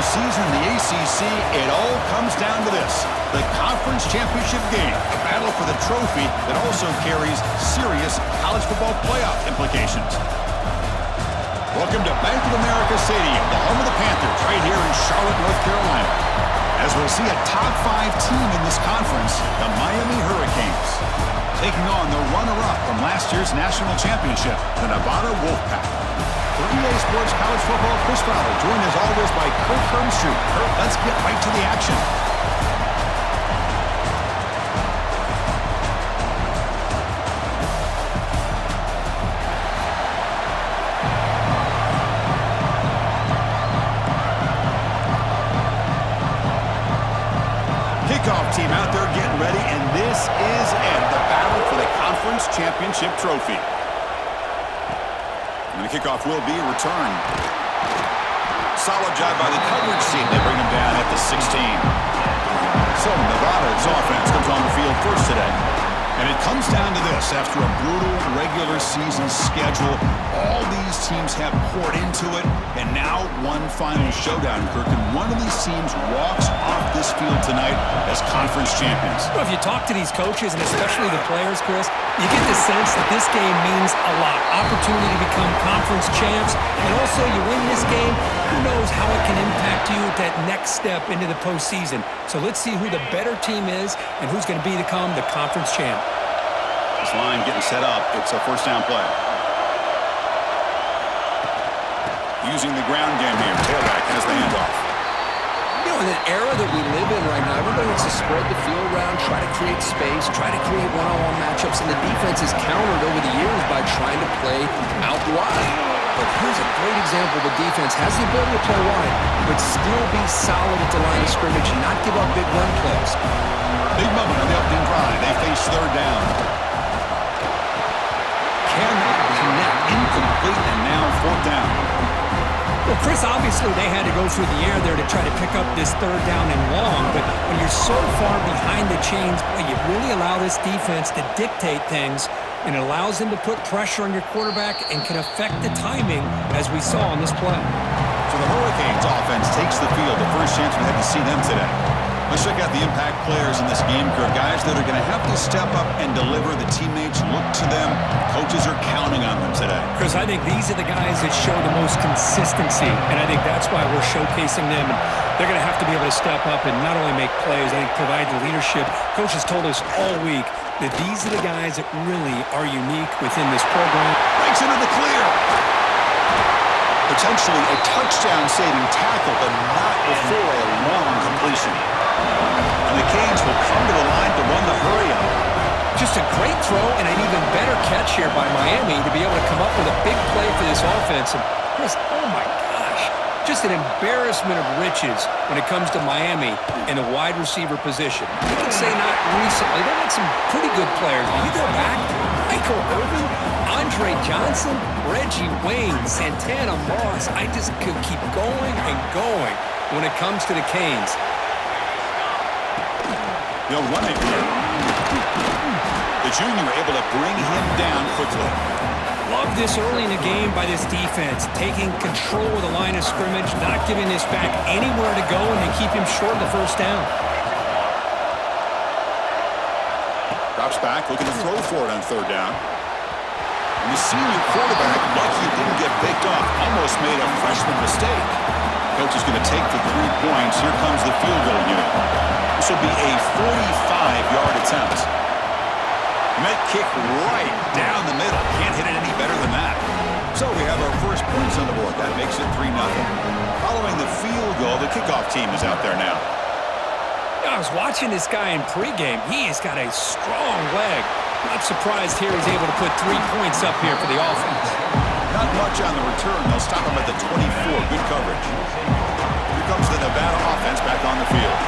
regular season in the ACC, it all comes down to this: the conference championship game, a battle for the trophy that also carries serious college football playoff implications. Welcome to Bank of America Stadium, the home of the Panthers, right here in Charlotte, North Carolina. As we'll see a top 5 team in this conference, the Miami Hurricanes, taking on the runner-up from last year's national championship, the Nevada Wolfpack. For EA Sports College Football, Chris Fowler, joined as always by Kurt Hermstreet. Kurt, let's get right to the action. Kickoff team out there getting ready, and this is it, the battle for the conference championship trophy. And the kickoff will be returned. Solid job by the coverage team. They bring him down at the 16. So Nevada's offense comes on the field first today. And it comes down to this: after a brutal regular season schedule, all these teams have poured into it, and now one final showdown, Kirk, and one of these teams walks off this field tonight as conference champions. Well, if you talk to these coaches, and especially the players, Chris, you get the sense that this game means a lot. Opportunity to become conference champs, and also you win this game, who knows how it can impact you at that next step into the postseason. So let's see who the better team is and who's going to become the conference champ. This line getting set up. It's a first down play. Using the ground game here. Tailback has the handoff. You know, in an era that we live in right now, everybody wants to spread the field around, try to create space, try to create one-on-one matchups, and the defense is countered over the years by trying to play out wide. But here's a great example. The defense has the ability to play wide, but still be solid at the line of scrimmage and not give up big run plays. Big moment on the opening drive. They face third down. Cannot connect. Incomplete, and now fourth down. Well, Chris, obviously they had to go through the air there to try to pick up this third down and long, but when you're so far behind the chains, boy, you really allow this defense to dictate things, and it allows them to put pressure on your quarterback and can affect the timing, as we saw on this play. So the Hurricanes offense takes the field. The first chance we had to see them today. Let's check out the impact players in this game, Kirk. Guys that are going to have to step up and deliver. The teammates look to them. Coaches are counting on them today. Chris, I think these are the guys that show the most consistency, and I think that's why we're showcasing them. And they're going to have to be able to step up and not only make plays, I think provide the leadership. Coaches told us all week that these are the guys that really are unique within this program. Breaks into the clear. Potentially a touchdown-saving tackle, but not before a long completion. And the Canes will come to the line to run the hurry up. Just a great throw and an even better catch here by Miami to be able to come up with a big play for this offense. And Chris, oh my gosh, just an embarrassment of riches when it comes to Miami in the wide receiver position. You can say not recently. They've had some pretty good players. When you go back, Michael Irvin, Andre Johnson, Reggie Wayne, Santana Moss. I just could keep going and going when it comes to the Canes. They'll run it here. The junior able to bring him down quickly. Love this early in the game by this defense, taking control of the line of scrimmage, not giving this back anywhere to go, and they keep him short of the first down. Drops back, looking to throw for it on third down. And the senior quarterback, lucky it didn't get picked off, almost made a freshman mistake. Coach is going to take the 3 points. Here comes the field goal unit. This will be a 45-yard attempt. And that kick right down the middle. Can't hit it any better than that. So we have our first points on the board. That makes it 3-0. Following the field goal, the kickoff team is out there now. I was watching this guy in pregame. He has got a strong leg. Not surprised here he's able to put 3 points up here for the offense. Not much on the return. They'll stop him at the 24. Good coverage. Here comes the Nevada offense back on the field.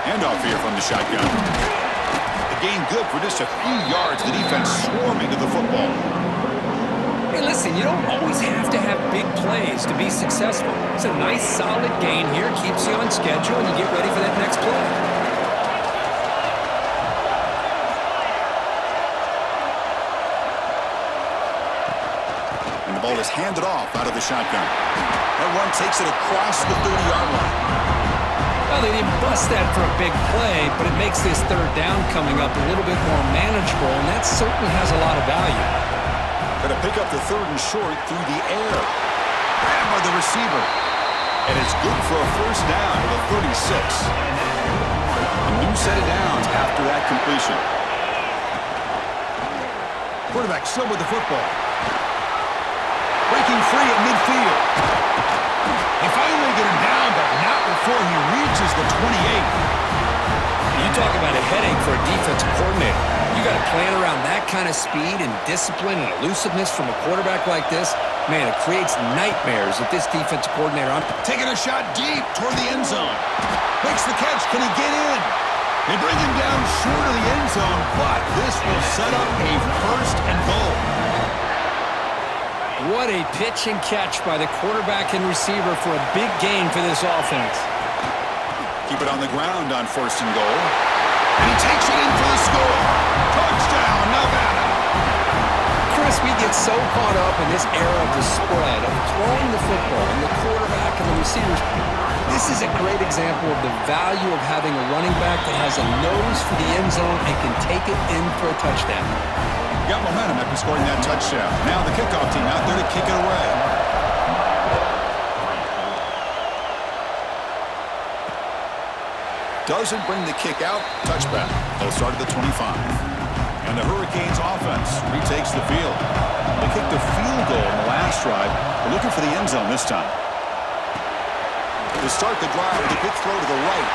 Handoff here from the shotgun. The gain good for just a few yards. The defense swarming to the football. Hey, listen, you don't always have to have big plays to be successful. It's a nice, solid gain here. Keeps you on schedule, and you get ready for that next play. And the ball is handed off out of the shotgun. That one takes it across the 30-yard line. Well, they didn't bust that for a big play, but it makes this third down coming up a little bit more manageable, and that certainly has a lot of value. Going to pick up the third and short through the air. Grabbed by the receiver. And it's good for a first down to the 36. A new set of downs after that completion. Quarterback still with the football. Breaking free at midfield. They finally get him down, but not before he reaches the 28. You talk about a headache for a defensive coordinator. You got to plan around that kind of speed and discipline and elusiveness from a quarterback like this. Man, it creates nightmares at this defensive coordinator. Taking a shot deep toward the end zone. Makes the catch. Can he get in? They bring him down short of the end zone, but this will set up a first and goal. What a pitch and catch by the quarterback and receiver for a big gain for this offense. Keep it on the ground on first and goal. And he takes it in for the score. Touchdown, Nevada. Chris, we get so caught up in this era of the spread, of throwing the football, and the quarterback and the receivers. This is a great example of the value of having a running back that has a nose for the end zone and can take it in for a touchdown. Got momentum after scoring that touchdown. Now the kickoff team out there to kick it away. Doesn't bring the kick out. Touchback. They'll start at the 25. And the Hurricanes offense retakes the field. They kicked a field goal in the last drive. They're looking for the end zone this time. To start the drive with a quick throw to the right.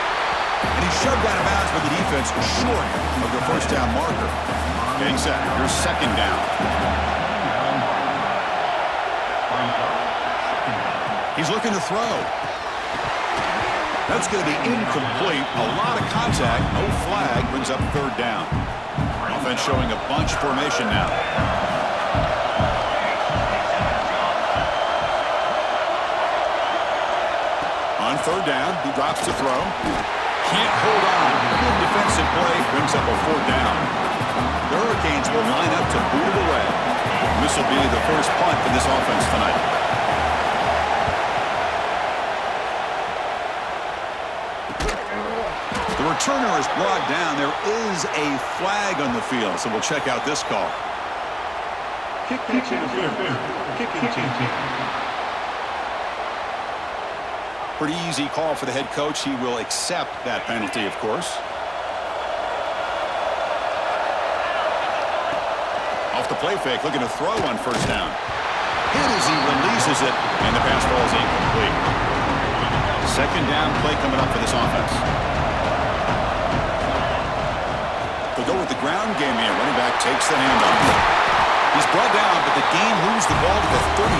And he's shoved out of bounds by the defense short of the first down marker. Getting set. Here's second down. He's looking to throw. That's going to be incomplete. A lot of contact. No flag. Brings up third down. Offense showing a bunch formation now. On third down, he drops to throw. Can't hold on. Good defensive play. Brings up a fourth down. The Hurricanes will line up to boot it away. This will be the first punt for this offense tonight. The returner is brought down. There is a flag on the field, so we'll check out this call. Kicking team. Pretty easy call for the head coach. He will accept that penalty, of course. Off the play fake, looking to throw on first down. Hit as he releases it, and the pass ball is incomplete. Second down play coming up for this offense. They'll go with the ground game here. Running back takes the handoff. He's brought down, but the game moves the ball to the 39.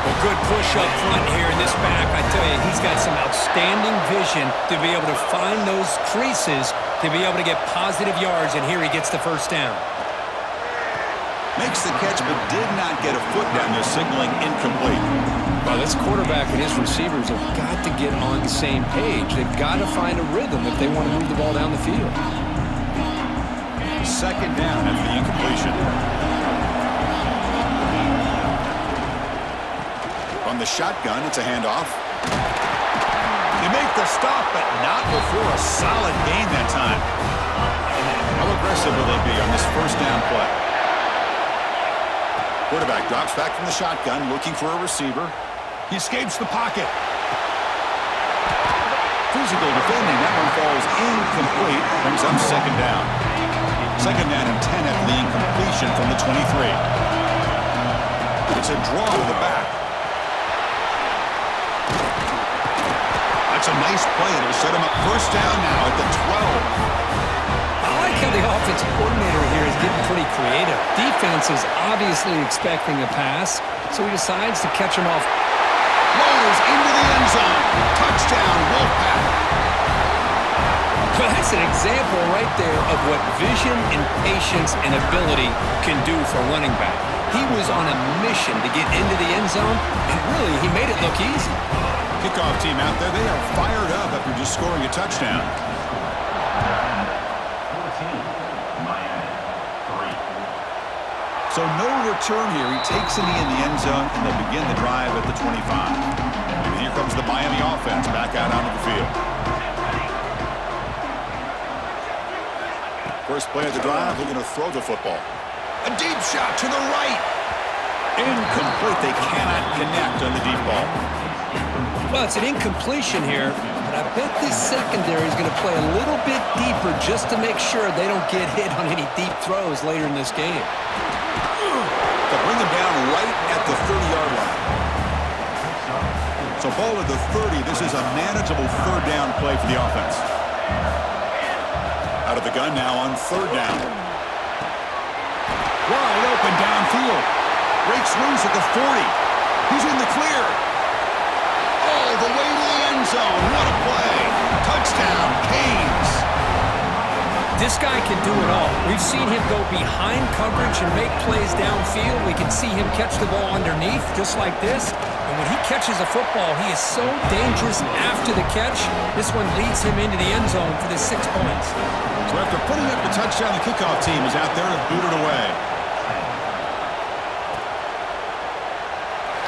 Well, good push up front here in this back. I tell you, he's got some outstanding vision to be able to find those creases to be able to get positive yards, and here he gets the first down. Makes the catch, but did not get a foot down there, signaling incomplete. Well, this quarterback and his receivers have got to get on the same page. They've got to find a rhythm if they want to move the ball down the field. Second down after the incompletion. On the shotgun, it's a handoff. They make the stop, but not before a solid gain that time. How aggressive will they be on this first down play? Quarterback drops back from the shotgun, looking for a receiver. He escapes the pocket. Physical defending. That one falls incomplete. Brings up second down. Second down and 10 after the incompletion from the 23. It's a draw to the back. That's a nice play. It'll set him up first down now at the 12. I like how the offensive coordinator here is getting pretty creative. Defense is obviously expecting a pass, so he decides to catch him off. Rolls into the end zone. Touchdown, Wolfpack. Well, that's an example right there of what vision and patience and ability can do for a running back. He was on a mission to get into the end zone, and really, he made it look easy. Kickoff team out there, they are fired up after just scoring a touchdown. 14, Miami, 3. So no return here. He takes a knee in the end zone, and they'll begin the drive at the 25. And here comes the Miami offense back out onto the field. First play of the drive, they're going to throw the football. A deep shot to the right. Incomplete. They cannot connect on the deep ball. Well, it's an incompletion here, but I bet this secondary is going to play a little bit deeper just to make sure they don't get hit on any deep throws later in this game. To bring them down right at the 30-yard line. So ball at the 30. This is a manageable third down play for the offense. Out of the gun now on third down. Wide open downfield. Breaks loose at the 40. He's in the clear. All the way to the end zone. What a play. Touchdown, Canes. This guy can do it all. We've seen him go behind coverage and make plays downfield. We can see him catch the ball underneath just like this. And when he catches a football, he is so dangerous after the catch. This one leads him into the end zone for the 6 points. So after putting up the touchdown, the kickoff team is out there to boot it away.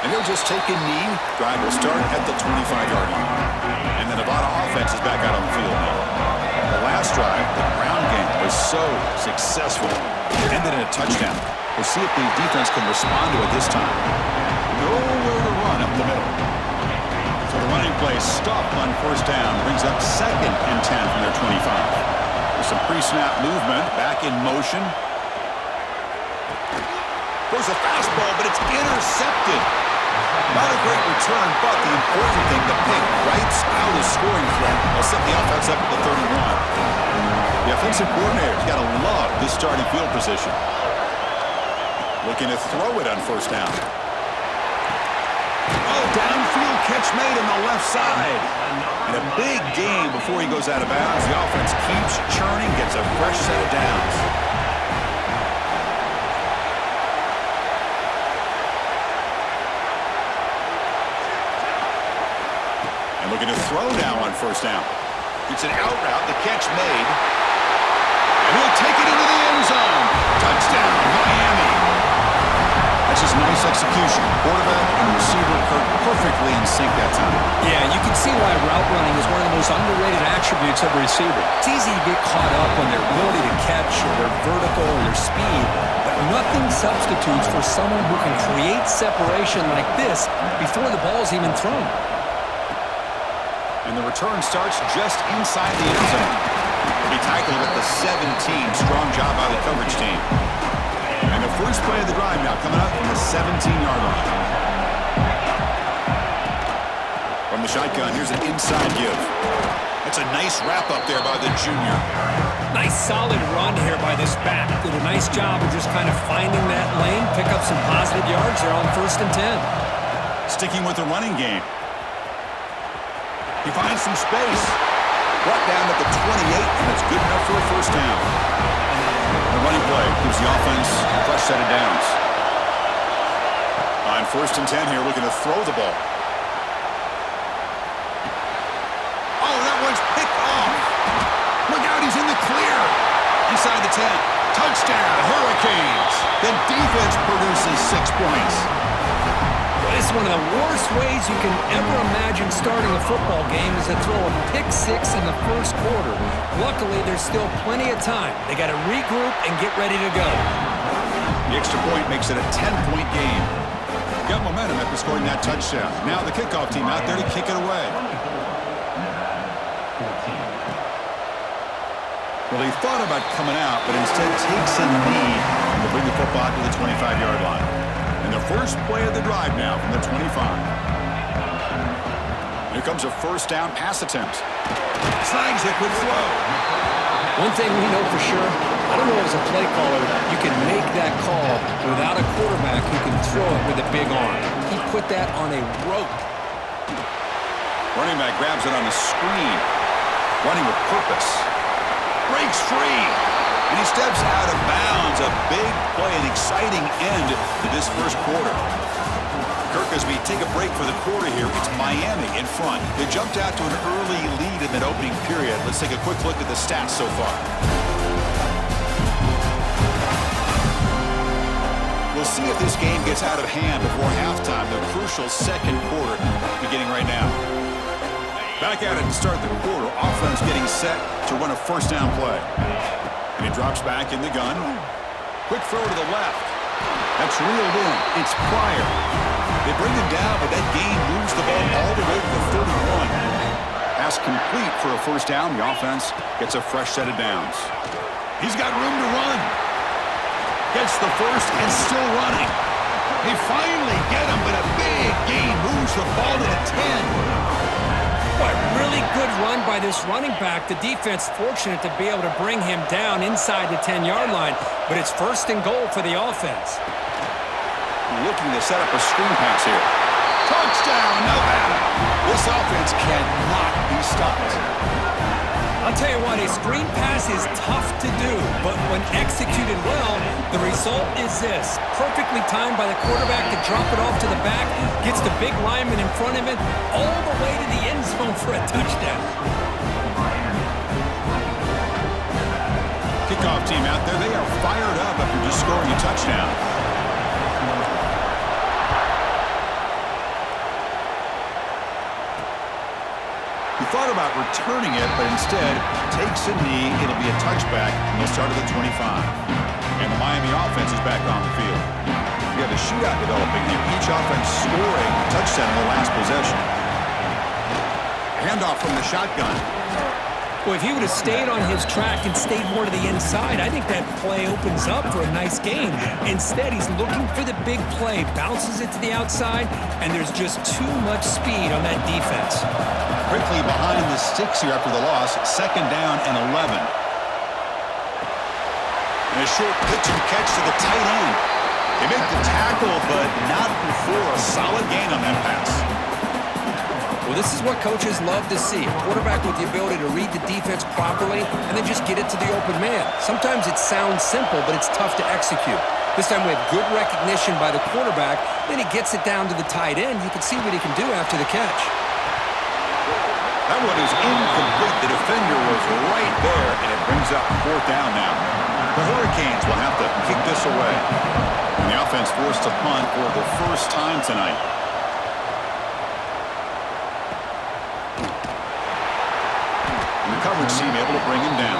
And they'll just take a knee. Drive will start at the 25-yard line. And the Nevada offense is back out on the field now. The last drive, the ground game, was so successful. It ended in a touchdown. We'll see if the defense can respond to it this time. Nowhere to run up the middle. So the running play stopped on first down. Brings up 2nd and 10 from their 25. There's some pre-snap movement. Back in motion. There's a fastball, but it's intercepted. Not a great return, but the important thing, the pick wipes out his scoring threat. They'll set the offense up at the 31. The offensive coordinator's got to love this starting field position. Looking to throw it on first down. Oh, downfield catch made on the left side. And a big gain before he goes out of bounds. The offense keeps churning, gets a fresh set of downs. Looking to throw now on first down. It's an out route, the catch made. And he'll take it into the end zone. Touchdown, Miami. That's just nice execution. Quarterback and receiver perfectly in sync that time. Yeah, you can see why route running is one of the most underrated attributes of a receiver. It's easy to get caught up on their ability to catch or their vertical or their speed, but nothing substitutes for someone who can create separation like this before the ball's even thrown. And the return starts just inside the end zone. He'll be tackled at the 17. Strong job by the coverage team. And the first play of the drive now coming up from the 17-yard line. From the shotgun, here's an inside give. That's a nice wrap up there by the junior. Nice solid run here by this back. Did a nice job of just kind of finding that lane, pick up some positive yards. They're on 1st and 10. Sticking with the running game. He finds some space. Brought down at the 28, and it's good enough for a first down. The running play gives the offense a fresh set of downs. On 1st and 10 here, looking to throw the ball. Oh, that one's picked off. Look out, he's in the clear. Inside the 10. Touchdown, Hurricanes. The defense produces 6 points. This is one of the worst ways you can ever imagine starting a football game is to throw a pick 6 in the 1st quarter. Luckily, there's still plenty of time. They got to regroup and get ready to go. The extra point makes it a 10-point game. Got momentum after scoring that touchdown. Now the kickoff team out there to kick it away. Well, he thought about coming out, but instead takes a knee to bring the football to the 25-yard line. And the first play of the drive now from the 25. Here comes a first down pass attempt. Snags it with throw. One thing we know for sure, I don't know as a play caller, you can make that call without a quarterback who can throw it with a big arm. He put that on a rope. Running back grabs it on the screen. Running with purpose. Breaks free. And he steps out of bounds. A big play, an exciting end to this 1st quarter. Kirk, as we take a break for the quarter here, it's Miami in front. They jumped out to an early lead in that opening period. Let's take a quick look at the stats so far. see if this game gets out of hand before halftime. The crucial second quarter beginning right now. Back at it to start the quarter. Offense getting set to run a first down play. And he drops back in the gun. Quick throw to the left. That's reeled in. It's Pryor. They bring him down, but that gain moves the ball all the way to the 31. Pass complete for a first down. The offense gets a fresh set of downs. He's got room to run. Gets the first and still running. They finally get him, but a big gain moves the ball to the 10. What a really good run by this running back. The defense fortunate to be able to bring him down inside the 10-yard line, but it's first and goal for the offense. Looking to set up a screen pass here. Touchdown, Nevada! This offense cannot be stopped. I'll tell you what, a screen pass is tough to do, but when executed well, the result is this. Perfectly timed by the quarterback to drop it off to the back, gets the big lineman in front of it, all the way to the end zone for a touchdown. Kickoff team out there, they are fired up after just scoring a touchdown. He thought about returning it, but instead takes a knee. It'll be a touchback, and he'll start at the 25. And the Miami offense is back on the field. We have a shootout developing here. Each offense scoring a touchdown in their last possession. Handoff from the shotgun. Well, if he would have stayed on his track and stayed more to the inside, I think that play opens up for a nice game. Instead, he's looking for the big play, bounces it to the outside, and there's just too much speed on that defense. Quickly behind the sticks here after the loss. Second down and 11. And a short pitch and catch to the tight end. They make the tackle, but not before a solid gain on that pass. Well, this is what coaches love to see. A quarterback with the ability to read the defense properly and then just get it to the open man. Sometimes it sounds simple, but it's tough to execute. This time we have good recognition by the quarterback. Then he gets it down to the tight end. You can see what he can do after the catch. That one is incomplete. The defender was right there, and it brings up fourth down now. The Hurricanes will have to kick this away. And the offense forced to punt for the first time tonight. And the coverage team able to bring him down.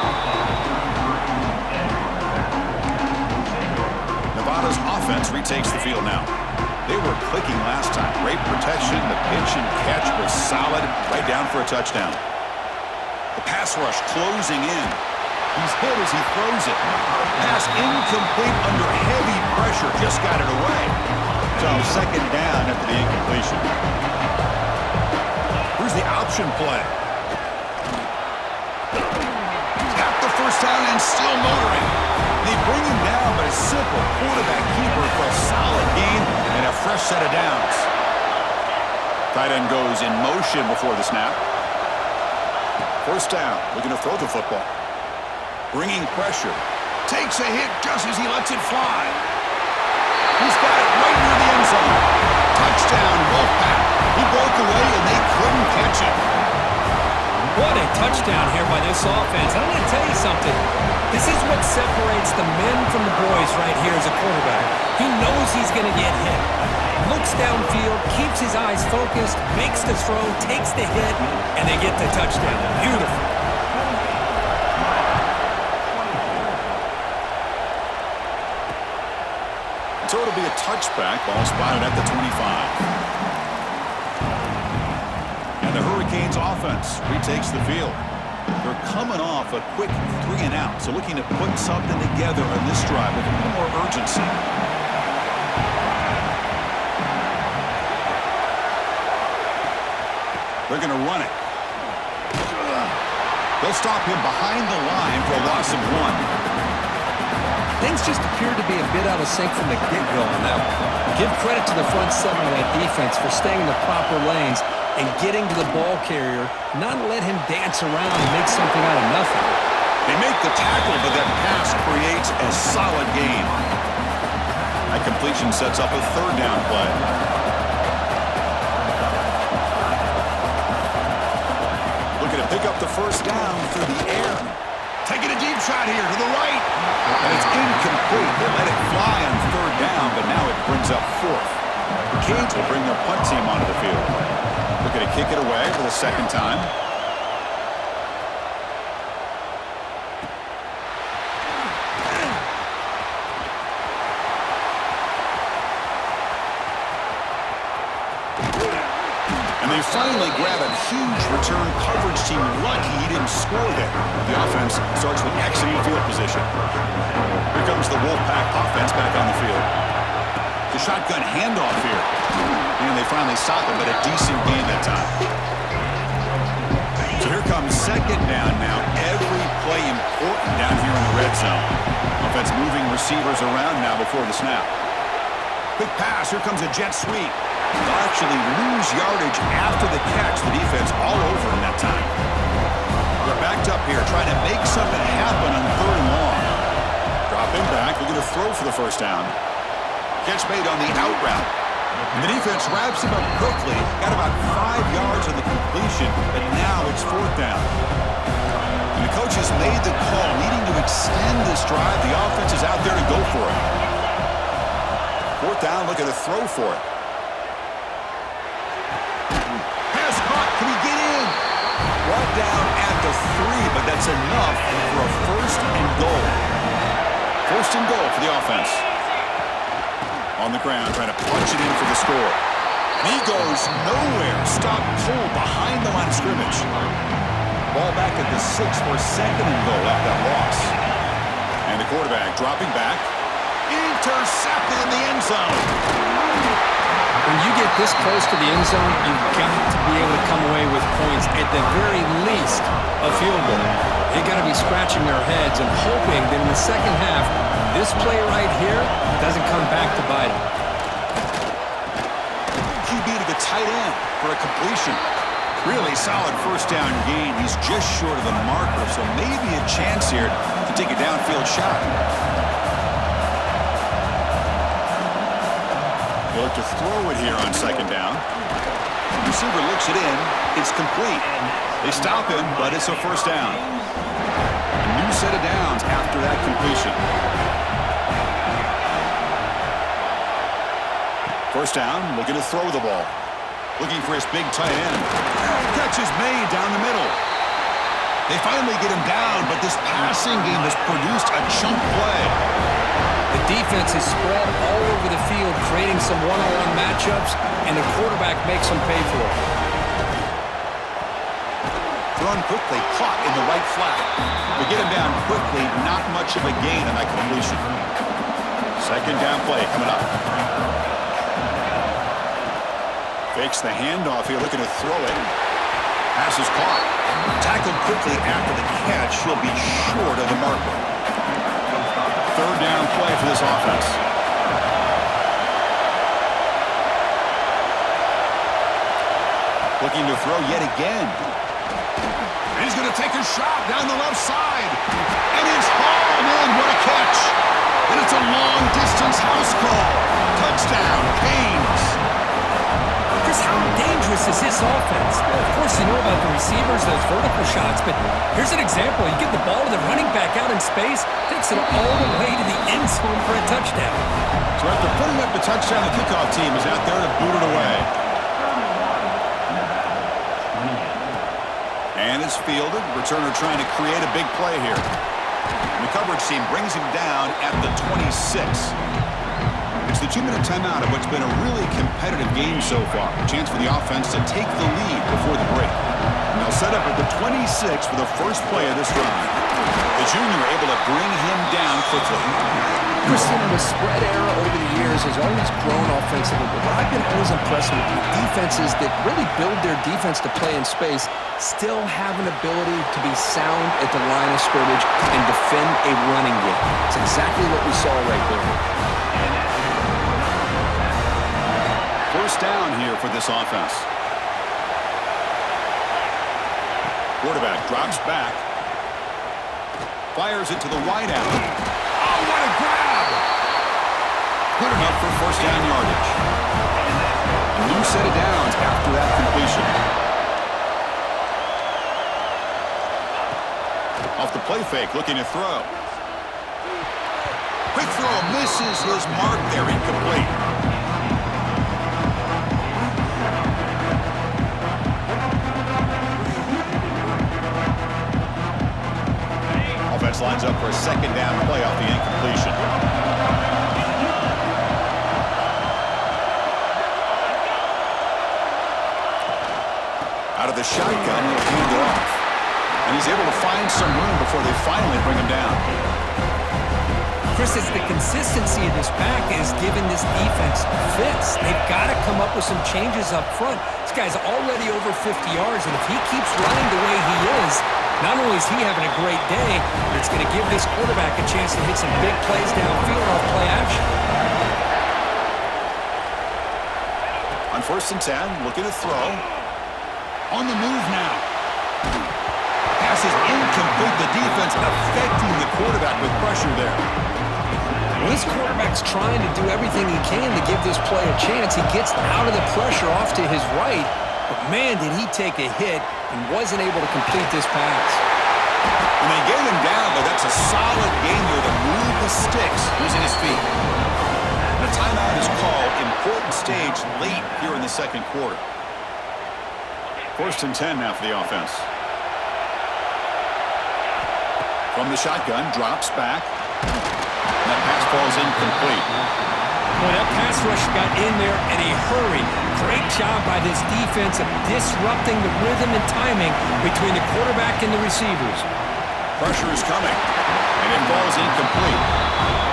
Nevada's offense retakes the field now. They were clicking last time. Great protection. The pitch and catch was solid. Right down for a touchdown. The pass rush closing in. He's hit as he throws it. Pass incomplete under heavy pressure. Just got it away. So second down after the incompletion. Here's the option play. Got the first down and still motoring. They bring him down, but a simple quarterback keeper for a solid gain and a fresh set of downs. Tight end goes in motion before the snap. First down, looking to throw the football. Bringing pressure. Takes a hit just as he lets it fly. He's got it right near the end zone. Touchdown, Wolfpack. He broke away and they couldn't catch him. What a touchdown here by this offense. I'm going to tell you something. This is what separates the men from the boys right here as a quarterback. He knows he's going to get hit. Looks downfield, keeps his eyes focused, makes the throw, takes the hit, and they get the touchdown. Beautiful. So it'll be a touchback. Ball spotted at the 25. And the Hurricanes offense retakes the field. They're coming off a quick 3 and out, so looking to put something together on this drive with a little more urgency. They're going to run it. They'll stop him behind the line for a loss of 1. Things just appeared to be a bit out of sync from the get-go on that one. Give credit to the front seven of that defense for staying in the proper lanes and getting to the ball carrier, not let him dance around and make something out of nothing. They make the tackle, but that pass creates a solid gain. That completion sets up a third down play. Looking to pick up the first down through the air. Taking a deep shot here to the right. And it's incomplete. They let it fly on third down, but now it brings up fourth. The Canes will bring their punt team onto the field. Looking to kick it away for the second time. And they finally grab a huge return coverage team. Lucky he didn't score there. The offense starts with excellent field position. Here comes the Wolfpack offense back on the field. The shotgun handoff here. And they finally stop him, but a decent gain that time. So here comes second down now. Every play important down here in the red zone. Offense moving receivers around now before the snap. Quick pass. Here comes a jet sweep. They'll actually lose yardage after the catch. The defense all over in that time. They're backed up here trying to make something happen on 3rd and long. Dropping back. They're going to throw for the first down. Catch made on the out route. And the defense wraps him up quickly. Got about 5 yards on the completion, but now it's 4th down. And the coach has made the call, needing to extend this drive. The offense is out there to go for it. 4th down, looking to throw for it. Pass caught. Can he get in? Brought down at the 3, but that's enough for a 1st and goal. 1st and goal for the offense. On the ground, trying to punch it in for the score. And he goes nowhere. Stopped cold behind the line of scrimmage. Ball back at the 6 for a 2nd and goal after that loss. And the quarterback dropping back. Intercepted in the end zone. When you get this close to the end zone, you've got to be able to come away with points, at the very least, a field goal. They got to be scratching their heads and hoping that in the second half, this play right here doesn't come back to bite him. QB to the tight end for a completion. Really solid 1st down gain. He's just short of the marker, so maybe a chance here to take a downfield shot. They look to throw it here on 2nd down. The receiver looks it in. It's complete. They stop him, but it's a 1st down. A new set of downs after that completion. 1st down, looking to throw the ball. Looking for his big tight end. Catch is made down the middle. They finally get him down, but this passing game has produced a chunk play. The defense is spread all over the field, creating some one-on-one matchups, and the quarterback makes them pay for it. Thrown quickly, caught in the right flat. They get him down quickly, not much of a gain on that completion. 2nd down play coming up. Fakes the handoff here, looking to throw it. Pass is caught. Tackled quickly after the catch. He'll be short of the marker. 3rd down play for this offense. Looking to throw yet again. And he's going to take a shot down the left side. And it's hauled in. What a catch. And it's a long-distance house call. Touchdown, Canes. Chris, how dangerous is this offense? Well, of course, you know about the receivers, those vertical shots, but here's an example. You get the ball to the running back out in space, takes it all the way to the end zone for a touchdown. So after putting up the touchdown, the kickoff team is out there to boot it away. And it's fielded. Returner trying to create a big play here. And the coverage team brings him down at the 26. It's the 2-minute timeout of what's been a really competitive game so far. A chance for the offense to take the lead before the break. And they'll set up at the 26 for the first play of this drive. The junior able to bring him down quickly. Christian, the spread era over the years has always grown offensively, but what I've been always impressed with defenses that really build their defense to play in space still have an ability to be sound at the line of scrimmage and defend a running game. It's exactly what we saw right there. 1st down here for this offense. Quarterback drops back. Fires it to the wide out. Oh, what a grab! Good enough for 1st down yardage. A new set of downs after that completion. Off the play fake, looking to throw. Quick throw, misses his mark there, incomplete. offense lines up for a second down play off the incompletion. Out of the shotgun, he'll hand it off. And he's able to find some room before they finally bring him down. Chris, it's the consistency of this back is giving this defense fits. They've got to come up with some changes up front. This guy's already over 50 yards, and if he keeps running the way he is, not only is he having a great day, but it's going to give this quarterback a chance to hit some big plays downfield off play action. On 1st and 10, looking to throw. On the move now. Pass is incomplete. The defense affecting the quarterback with pressure there. Well, this quarterback's trying to do everything he can to give this play a chance. He gets out of the pressure off to his right, but man, did he take a hit and wasn't able to complete this pass. And they get him down, but that's a solid game there to move the sticks using his feet. The timeout is called. Important stage late here in the second quarter. 1st and 10 now for the offense. From the shotgun, drops back. And that pass falls incomplete. Well, that pass rush got in there in a hurry. Great job by this defense of disrupting the rhythm and timing between the quarterback and the receivers. Pressure is coming, and it falls incomplete.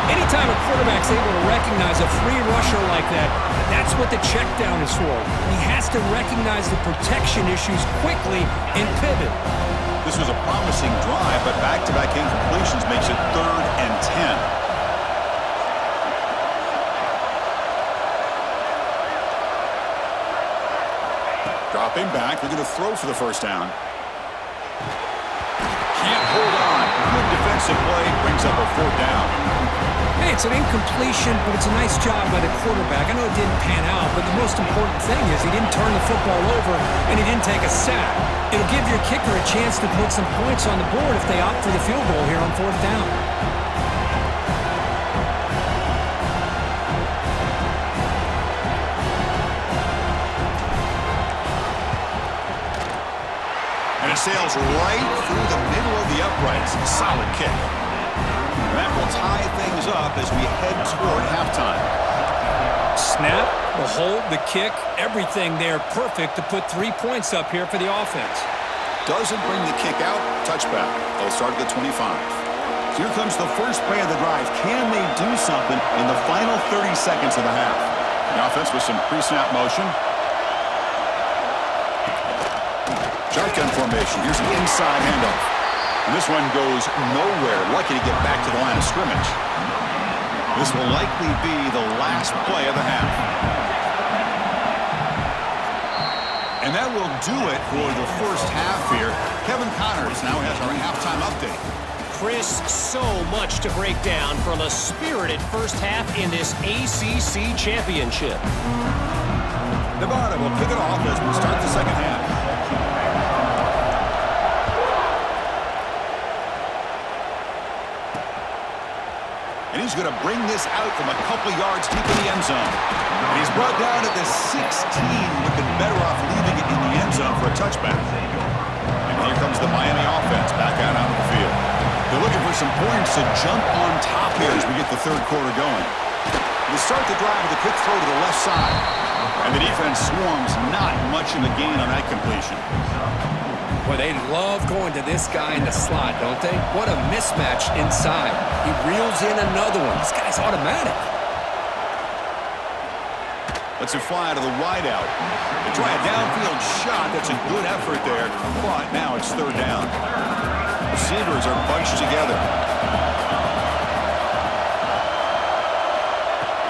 Anytime a quarterback's able to recognize a free rusher like that, that's what the check down is for. He has to recognize the protection issues quickly and pivot. This was a promising drive, but back-to-back incompletions makes it 3rd and 10. Dropping back, they're going to throw for the 1st down. Can't hold on. Good defensive play, brings up a 4th down. Hey, it's an incompletion, but it's a nice job by the quarterback. I know it didn't pan out, but the most important thing is he didn't turn the football over and he didn't take a sack. It'll give your kicker a chance to put some points on the board if they opt for the field goal here on 4th down. And it sails right through the middle of the uprights. Solid kick. And that will tie things up as we head toward halftime. Snap, the hold, the kick, everything there perfect to put 3 points up here for the offense. Doesn't bring the kick out. Touchback. They'll start at the 25. Here comes the first play of the drive. Can they do something in the final 30 seconds of the half? The offense with some pre-snap motion. Shotgun formation. Here's the inside handoff. And this one goes nowhere. Lucky to get back to the line of scrimmage. This will likely be the last play of the half. And that will do it for the first half here. Kevin Connors now has our halftime update. Chris, so much to break down from a spirited first half in this ACC championship. Nevada will kick it off as we start the second half. And he's going to bring this out from a couple yards deep in the end zone. And he's brought down at the 16, looking better off leaving it in the end zone for a touchback. And here comes the Miami offense back out onto the field. They're looking for some points to jump on top here as we get the third quarter going. They start the drive with a quick throw to the left side. And the defense swarms, not much of a gain on that completion. Boy, they love going to this guy in the slot, don't they? What a mismatch inside. He reels in another one. This guy's automatic. Lets it fly out of the wideout. They try a downfield shot. That's a good effort there. But now it's 3rd down. Receivers are bunched together.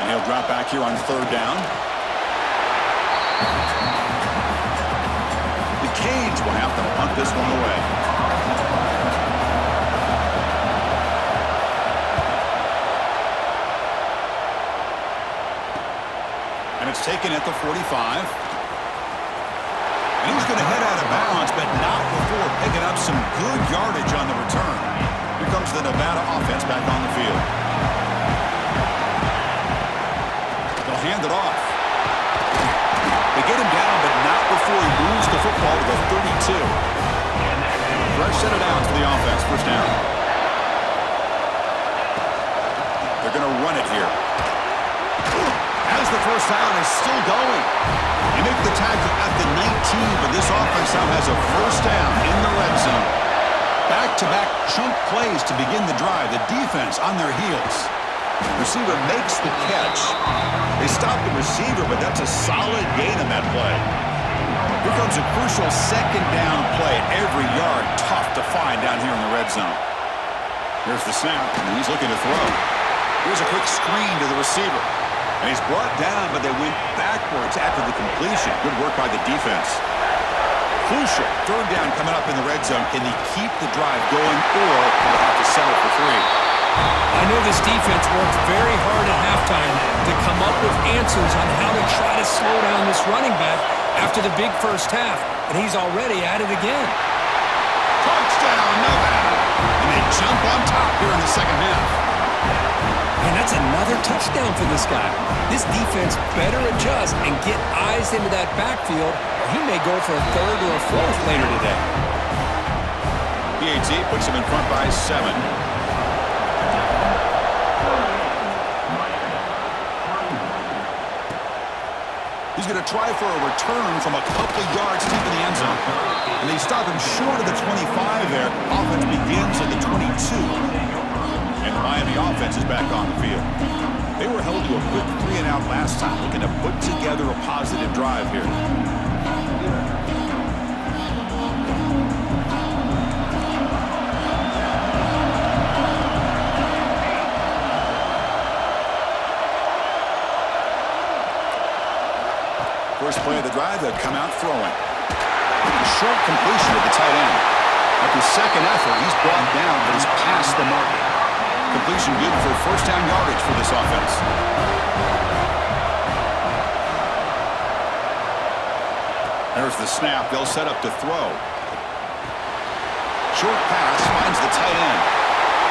And he'll drop back here on 3rd down. The Canes will have to punt this one away. And it's taken at the 45. And he's going to head out of bounds, but not before picking up some good yardage on the return. Here comes the Nevada offense back on the field. They'll hand it off. They get him down, but not before he moves the football to the 32. Fresh set of downs for the offense. 1st down. going to run it here. As the first down is still going. They make the tackle at the 19, but this offense now has a first down in the red zone. Back-to-back chunk plays to begin the drive. The defense on their heels. Receiver makes the catch. They stop the receiver, but that's a solid gain on that play. Here comes a crucial second down play. Every yard tough to find down here in the red zone. Here's the snap, and he's looking to throw. Here's a quick screen to the receiver. And he's brought down, but they went backwards after the completion. Good work by the defense. Crucial third down coming up in the red zone. Can he keep the drive going, or will they have to settle for 3? I know this defense worked very hard at halftime to come up with answers on how to try to slow down this running back after the big first half, and he's already at it again. Touchdown, Nevada! And they jump on top here in the second half. And that's another touchdown for this guy. This defense better adjust and get eyes into that backfield, or he may go for a third or a fourth later today. PAT puts him in front by 7. He's going to try for a return from a couple yards deep in the end zone. And they stop him short of the 25 there. Offense begins at the 22. And the Miami offense is back on the field. They were held to a quick 3-and-out last time, looking to put together a positive drive here. First play of the drive, they'll come out throwing. A short completion to the tight end. After second effort, he's brought down, but he's past the mark. Completion good for first down yardage for this offense. There's the snap. They'll set up to throw. Short pass finds the tight end.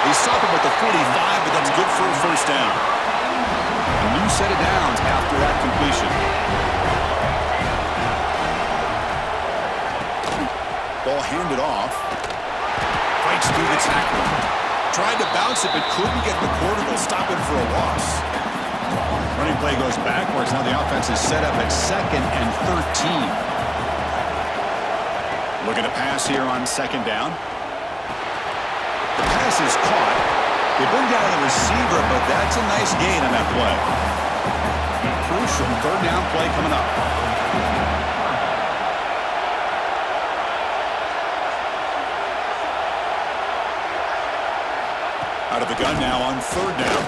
They stop him at the 45, but that's good for a first down. A new set of downs after that completion. Ball handed off. Fights through the tackle. Tried to bounce it, but couldn't get the cortical. Stop him for a loss. Running play goes backwards. Now the offense is set up at 2nd and 13. Looking to pass here on 2nd down. The pass is caught. They bring down the receiver, but that's a nice gain on that play. Crucial 3rd down play coming up. Out of the gun now on 3rd down.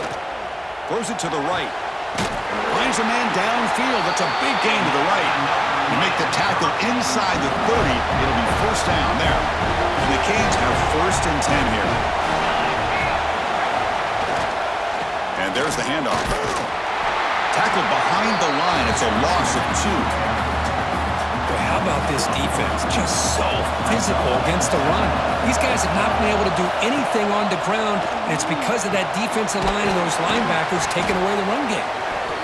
Throws it to the right. Finds a man downfield. That's a big gain to the right. You make the tackle inside the 30. It'll be first down there. And the Canes have 1st and 10 here. And there's the handoff. Tackled behind the line. It's a loss of 2. Boy, how about this defense? Just so physical against the run. These guys have not been able to do anything on the ground, and it's because of that defensive line and those linebackers taking away the run game.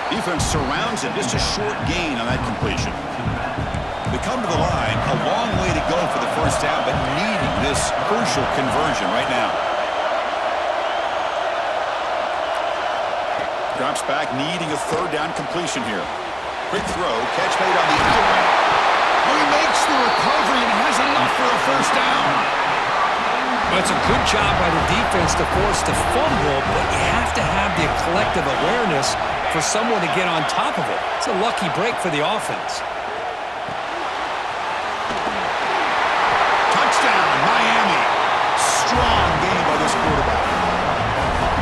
Defense surrounds him. Just a short gain on that completion. They come to the line. A long way to go for the first down, but needing this crucial conversion right now. Drops back, needing a 3rd down completion here. Quick throw. Catch made on the outlet. He makes the recovery and has enough for a first down. Well, it's a good job by the defense to force the fumble, but you have to have the collective awareness for someone to get on top of it. It's a lucky break for the offense. Touchdown, Miami. Strong game by this quarterback.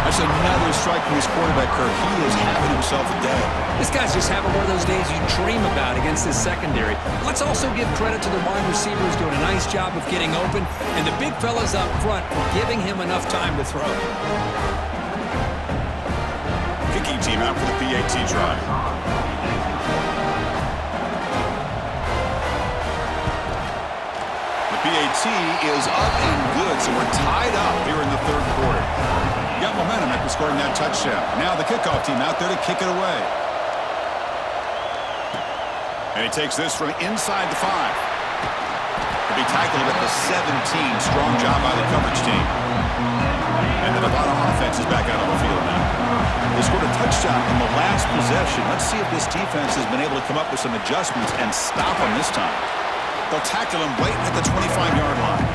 That's another strike from his quarterback, Kirk. He is having himself a day. This guy's just having one of those days you dream about against this secondary. Let's also give credit to the wide receivers doing a nice job of getting open, and the big fellas up front for giving him enough time to throw. Kicking team out for the PAT try. The PAT is up and good, so we're tied up here in the 3rd quarter. Got momentum after scoring that touchdown. Now the kickoff team out there to kick it away. And he takes this from inside the 5. To be tackled at the 17. Strong job by the coverage team. And the Nevada offense is back out on the field now. They scored a touchdown on the last possession. Let's see if this defense has been able to come up with some adjustments and stop them this time. They'll tackle him right at the 25-yard line.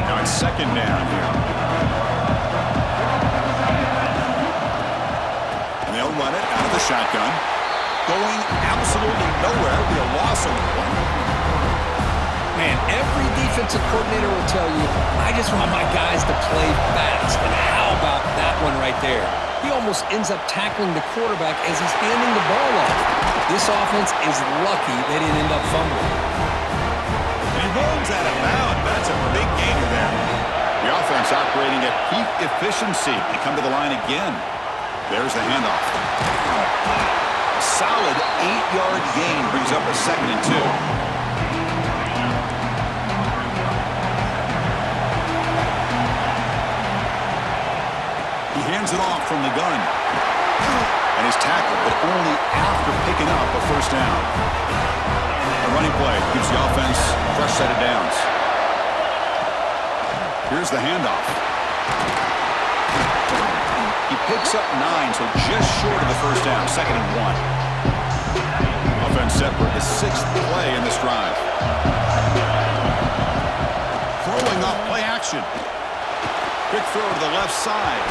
Now it's second down here. And they'll run it out of the shotgun. Going absolutely nowhere. It'll be a loss of one. Man, every defensive coordinator will tell you, I just want my guys to play fast. And how about that one right there? He almost ends up tackling the quarterback as he's handing the ball off. This offense is lucky they didn't end up fumbling. And he runs out of bounds. That's a big gainer there. The offense operating at peak efficiency. They come to the line again. There's the handoff. A solid 8-yard gain brings up a 2nd and 2. Hands it off from the gun. And he's tackled, but only after picking up a first down. A running play gives the offense a fresh set of downs. Here's the handoff. He picks up 9, so just short of the first down, 2nd and 1. Offense set for the 6th play in this drive. Throwing up play action. Quick throw to the left side.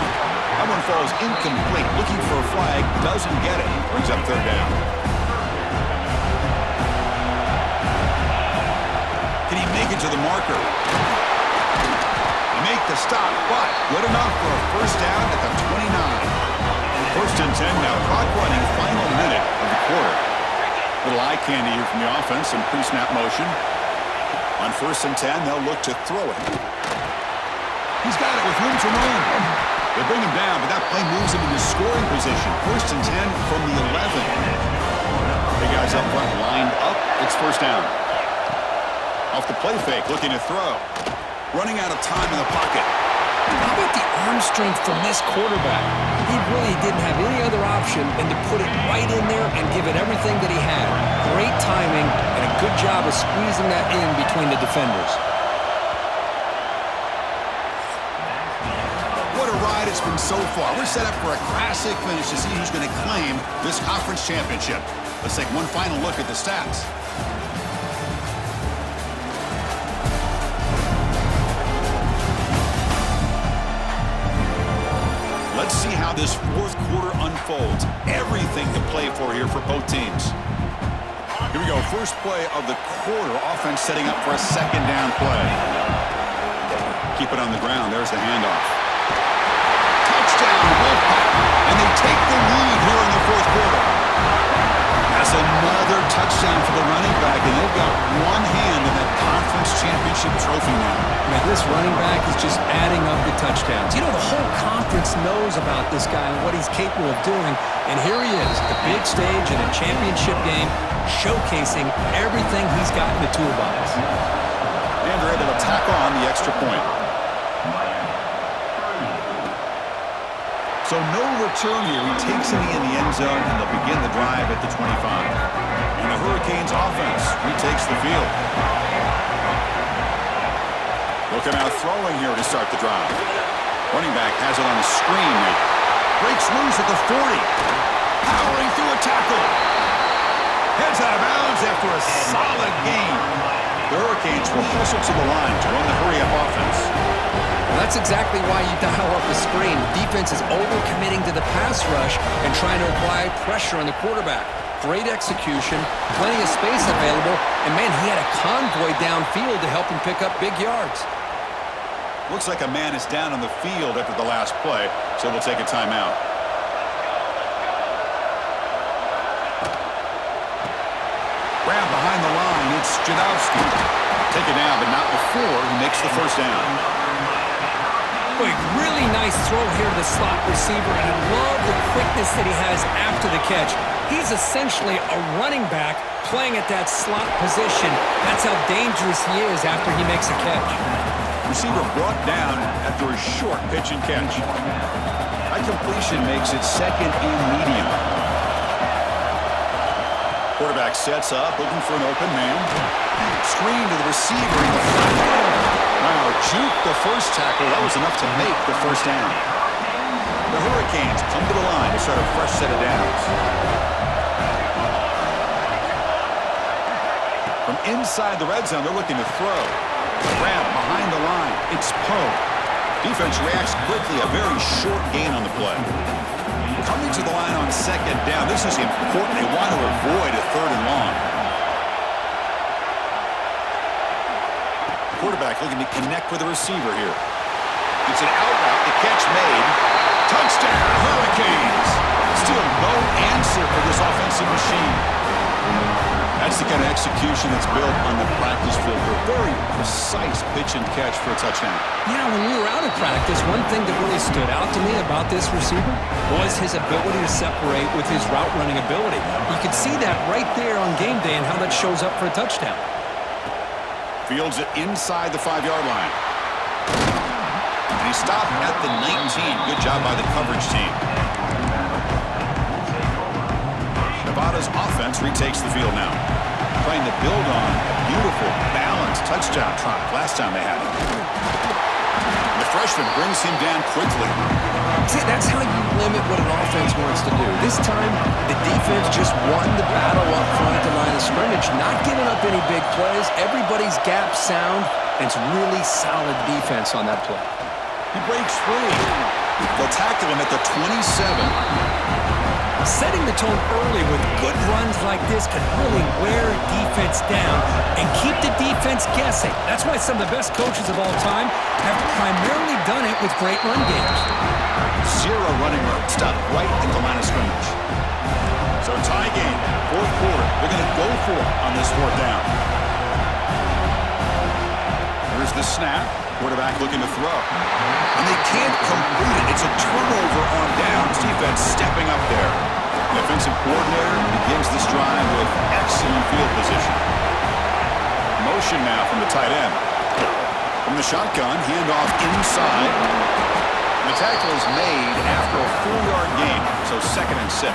That one falls incomplete. Looking for a flag. Doesn't get it. Brings up 3rd down. Can he make it to the marker? He make the stop, but good enough for a first down at the 29. 1st and 10 now. Clock running. Final minute of the quarter. Little eye candy here from the offense in pre-snap motion. On 1st and 10, they'll look to throw it. He's got it with room to run. They bring him down, but that play moves him into scoring position. 1st and 10 from the 11. The guys up front lined up. It's 1st down. Off the play fake, looking to throw. Running out of time in the pocket. How about the arm strength from this quarterback? He really didn't have any other option than to put it right in there and give it everything that he had. Great timing and a good job of squeezing that in between the defenders. It's been so far. We're set up for a classic finish to see who's going to claim this conference championship. Let's take one final look at the stats. Let's see how this 4th quarter unfolds. Everything to play for here for both teams. Here we go. First play of the quarter. Offense setting up for a 2nd down play. Keep it on the ground. There's the handoff. And they take the lead here in the 4th quarter. That's another touchdown for the running back, and they've got one hand in that conference championship trophy now. Man, this running back is just adding up the touchdowns. You know, the whole conference knows about this guy and what he's capable of doing, and here he is, the big stage in a championship game, showcasing everything he's got in the toolbox. And they're able to tack on the extra point. So no return here. He takes it in the end zone, and they'll begin the drive at the 25. And the Hurricanes offense retakes the field. Looking out throwing here to start the drive. Running back has it on the screen. Breaks loose at the 40. Powering through a tackle. Heads out of bounds after a solid gain. The Hurricanes will hustle to the line to run the hurry-up offense. Well, that's exactly why you dial up the screen. The defense is over-committing to the pass rush and trying to apply pressure on the quarterback. Great execution, plenty of space available, and man, he had a convoy downfield to help him pick up big yards. Looks like a man is down on the field after the last play, so they'll take a timeout. Grab behind the line, it's Janowski. Take it down, but not before he makes the first down. Boy, really nice throw here to the slot receiver, and I love the quickness that he has after the catch. He's essentially a running back playing at that slot position. That's how dangerous he is after he makes a catch. Receiver brought down after a short pitch and catch. High completion makes it 2nd and medium. Quarterback sets up, looking for an open man. Screen to the receiver in the front. Wow, juke the first tackle. That was enough to make the first down. The Hurricanes come to the line to start a fresh set of downs. From inside the red zone, they're looking to throw. Grab behind the line. It's Poe. Defense reacts quickly. A very short gain on the play. Coming to the line on second down. This is important. They want to avoid a third and long. Quarterback looking to connect with the receiver here. It's an out route. The catch made. Touchdown, Hurricanes. Still no answer for this offensive machine. That's the kind of execution that's built on the practice field. A very precise pitch and catch for a touchdown. Yeah, when we were out of practice, one thing that really stood out to me about this receiver was his ability to separate with his route running ability. You could see that right there on game day and how that shows up for a touchdown. Fields it inside the 5-yard line. And he stopped at the 19. Good job by the coverage team. Nevada's offense retakes the field now, trying to build on a beautiful, balanced touchdown drive last time they had it. The freshman brings him down quickly. See, that's how you limit what an offense wants to do. This time, the defense just won the battle up front at the line of scrimmage, not giving up any big plays. Everybody's gap sound, and it's really solid defense on that play. He breaks free. They'll tackle him at the 27. Setting the tone early with good runs like this can really wear a defense down and keep the defense guessing. That's why some of the best coaches of all time have primarily done it with great run games. Zero running road. Stop right at the line of scrimmage. So tie game, fourth quarter. They're going to go for it on this fourth down. Here's the snap. Quarterback looking to throw. And they can't complete it. It's a turnover on downs. Defense stepping up there. The offensive coordinator begins this drive with excellent field position. Motion now from the tight end. From the shotgun, handoff inside. And the tackle is made after a 4-yard gain, so 2nd and 6.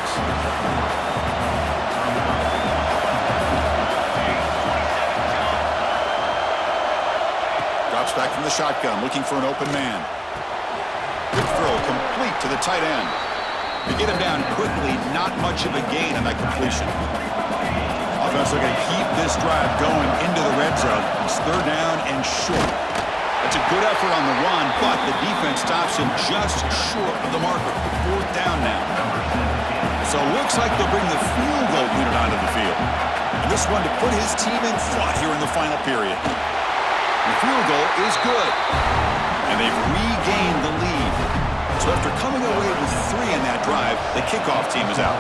Drops back from the shotgun, looking for an open man. Good throw, complete to the tight end. To get him down quickly, not much of a gain on that completion. Offense looking to keep this drive going into the red zone. It's 3rd down and short. That's a good effort on the run, but the defense stops him just short of the marker. 4th down now. So it looks like they'll bring the field goal unit onto the field. And this one to put his team in front here in the final period. The field goal is good. And they've regained the lead. So after coming away with 3 in that drive, the kickoff team is out.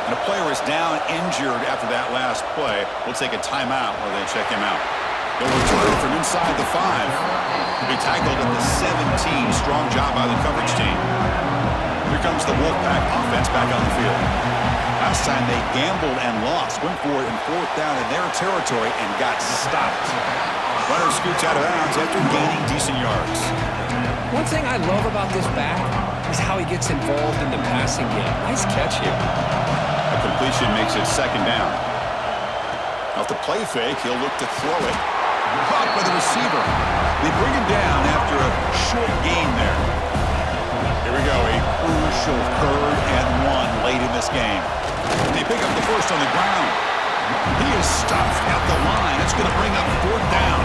And a player is down injured after that last play. We'll take a timeout while they check him out. They'll return from inside the 5. He'll be tackled at the 17. Strong job by the coverage team. Here comes the Wolfpack offense back on the field. Last time they gambled and lost. Went for it in 4th down in their territory and got stopped. Runner scoots out of bounds after gaining decent yards. One thing I love about this back is how he gets involved in the passing game. Nice catch here. A completion makes it 2nd down. Off the play fake, he'll look to throw it. Caught by the receiver. They bring him down after a short gain there. Here we go, a crucial 3rd and 1 late in this game. They pick up the first on the ground. He is stuffed at the line. It's going to bring up 4th down.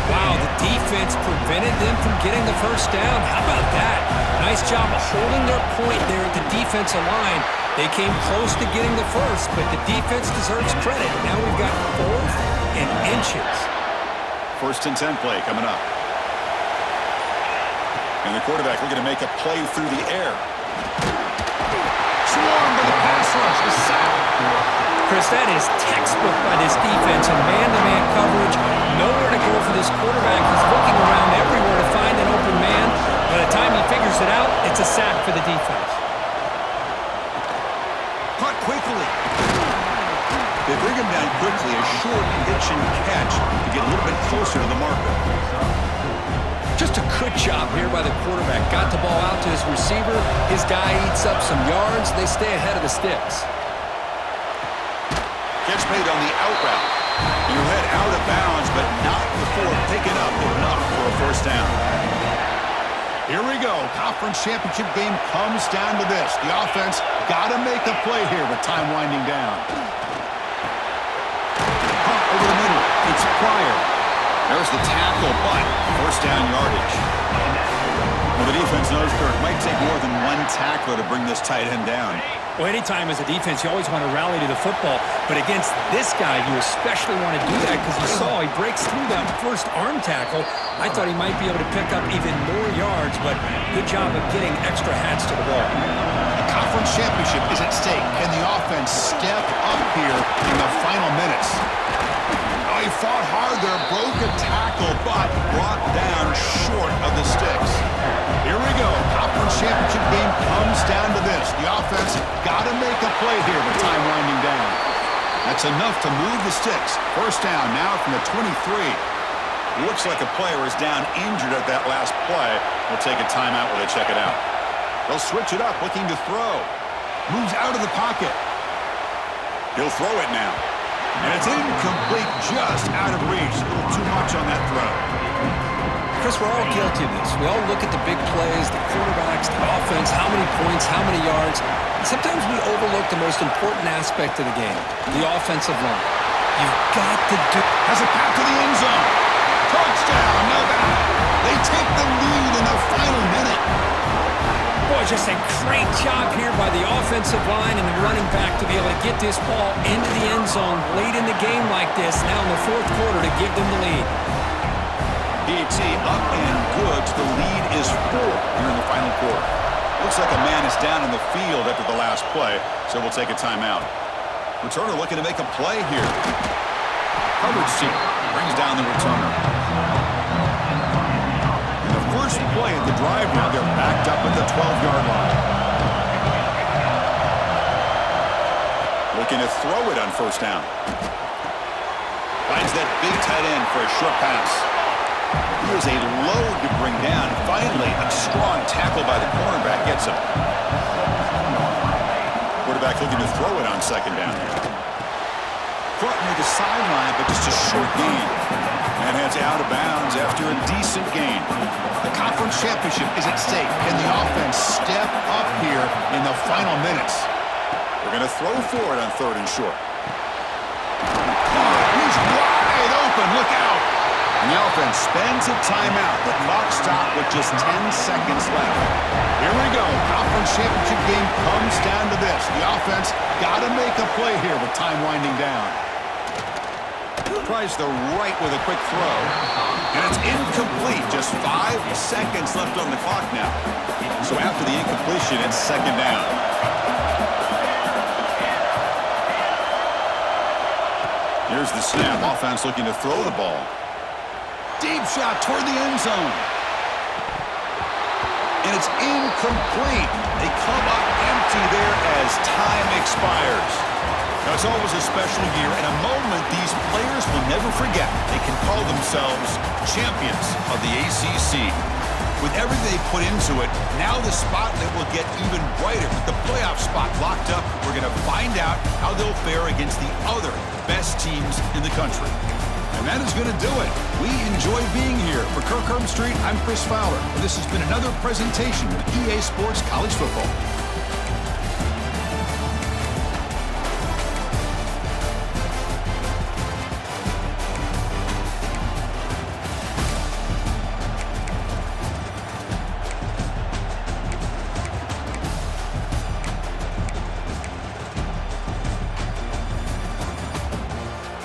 Wow, the defense prevented them from getting the first down. How about that? Nice job of holding their point there at the defensive line. They came close to getting the first, but the defense deserves credit. Now we've got 4th and inches. 1st and 10 play coming up. And the quarterback looking to make a play through the air. Swarmed by the pass rush. The sack. Chris, that is textbook by this defense and man-to-man coverage. Nowhere to go for this quarterback. He's looking around everywhere to find an open man. By the time he figures it out, it's a sack for the defense. Caught quickly. They bring him down quickly. A short pitch and catch to get a little bit closer to the marker. Just a good job here by the quarterback. Got the ball out to his receiver. His guy eats up some yards. They stay ahead of the sticks. Catch made on the out route. You head out of bounds, but not before picking up enough for a 1st down. Here we go. Conference championship game comes down to this. The offense got to make a play here with time winding down. Punt over the middle. It's Pryor. There's the tackle, but first down yardage. Well, the defense knows, Kirk, it might take more than one tackler to bring this tight end down. Well, anytime as a defense, you always want to rally to the football. But against this guy, you especially want to do that because you saw he breaks through that first arm tackle. I thought he might be able to pick up even more yards, but good job of getting extra hats to the ball. The conference championship is at stake. Can the offense step up here in the final minutes? Oh, he fought hard there, broke a tackle, but brought down short of the sticks. Here we go. Conference championship game comes down to this. The offense got to make a play here with time winding down. That's enough to move the sticks. First down now from the 23. Looks like a player is down injured at that last play. We'll take a timeout while they check it out. They'll switch it up, looking to throw. Moves out of the pocket. He'll throw it now. And it's incomplete, just out of reach. A little too much on that throw. Chris, we're all guilty of this. We all look at the big plays, the quarterbacks, the offense, how many points, how many yards. And sometimes we overlook the most important aspect of the game, the offensive line. You've got to do... Has a pass to the end zone. Touchdown, Nevada. They take the lead in the final minute. Boy, just a great job here by the offensive line and the running back to be able to get this ball into the end zone late in the game like this, now in the fourth quarter to give them the lead. BT up and good. The lead is 4 here in the final quarter. Looks like a man is down in the field after the last play, so we'll take a timeout. Returner looking to make a play here. Coverage team brings down the returner. And the first play of the drive now, they're backed up at the 12-yard line. Looking to throw it on first down. Finds that big tight end for a short pass. He is a load to bring down. Finally, a strong tackle by the cornerback gets him. Quarterback looking to throw it on second down. Caught near the sideline, but just a short gain. And heads out of bounds after a decent gain. The conference championship is at stake. Can the offense step up here in the final minutes? We're going to throw for it on third and short. He's wide open. Look out. And the offense spends a timeout. The clock stopped with just 10 seconds left. Here we go. Conference championship game comes down to this. The offense got to make a play here with time winding down. Tries the right with a quick throw. And it's incomplete. Just 5 seconds left on the clock now. So after the incompletion, it's second down. Here's the snap. Offense looking to throw the ball. Deep shot toward the end zone. And it's incomplete. They come up empty there as time expires. Now, it's always a special year and a moment these players will never forget. They can call themselves champions of the ACC. With everything they put into it, now the spotlight will get even brighter. With the playoff spot locked up, we're going to find out how they'll fare against the other best teams in the country. And that is going to do it. We enjoy being here. For Kirk Street, I'm Chris Fowler. And this has been another presentation of EA Sports College Football.